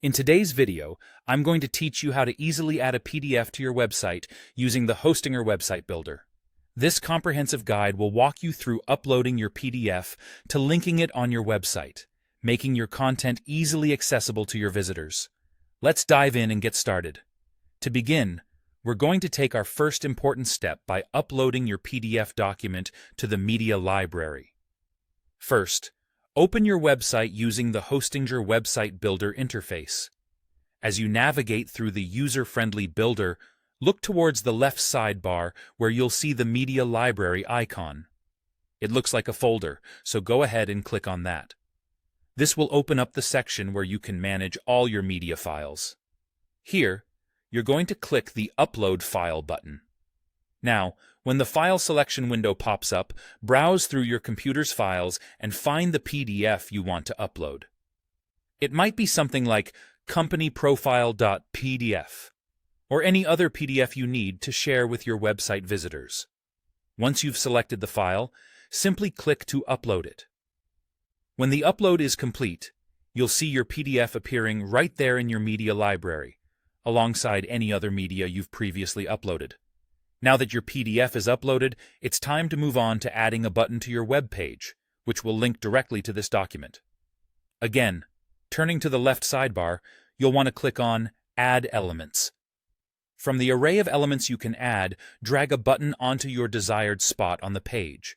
In today's video, I'm going to teach you how to easily add a PDF to your website using the Hostinger Website Builder. This comprehensive guide will walk you through uploading your PDF to linking it on your website, making your content easily accessible to your visitors. Let's dive in and get started. To begin, we're going to take our first important step by uploading your PDF document to the media library. First, open your website using the Hostinger Website Builder interface. As you navigate through the user-friendly builder, look towards the left sidebar where you'll see the Media Library icon. It looks like a folder, so go ahead and click on that. This will open up the section where you can manage all your media files. Here, you're going to click the Upload File button. Now, when the file selection window pops up, browse through your computer's files and find the PDF you want to upload. It might be something like companyprofile.pdf or any other PDF you need to share with your website visitors. Once you've selected the file, simply click to upload it. When the upload is complete, you'll see your PDF appearing right there in your media library, alongside any other media you've previously uploaded. Now that your PDF is uploaded, it's time to move on to adding a button to your web page, which will link directly to this document. Again, turning to the left sidebar, you'll want to click on Add Elements. From the array of elements you can add, drag a button onto your desired spot on the page.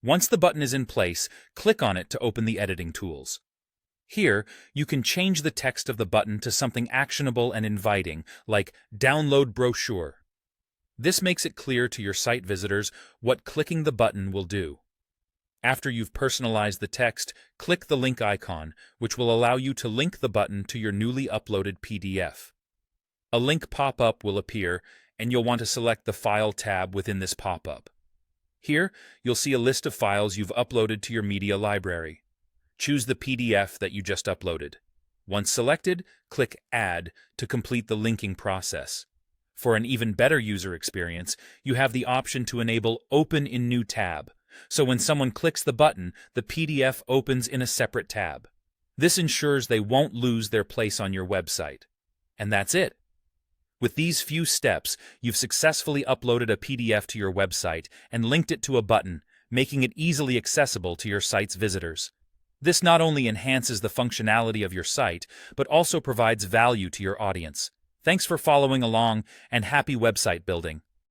Once the button is in place, click on it to open the editing tools. Here, you can change the text of the button to something actionable and inviting, like Download Brochure. This makes it clear to your site visitors what clicking the button will do. After you've personalized the text, click the link icon, which will allow you to link the button to your newly uploaded PDF. A link pop-up will appear, and you'll want to select the File tab within this pop-up. Here, you'll see a list of files you've uploaded to your media library. Choose the PDF that you just uploaded. Once selected, click Add to complete the linking process. For an even better user experience, you have the option to enable Open in New Tab, so when someone clicks the button, the PDF opens in a separate tab. This ensures they won't lose their place on your website. And that's it. With these few steps, you've successfully uploaded a PDF to your website and linked it to a button, making it easily accessible to your site's visitors. This not only enhances the functionality of your site, but also provides value to your audience. Thanks for following along, and happy website building.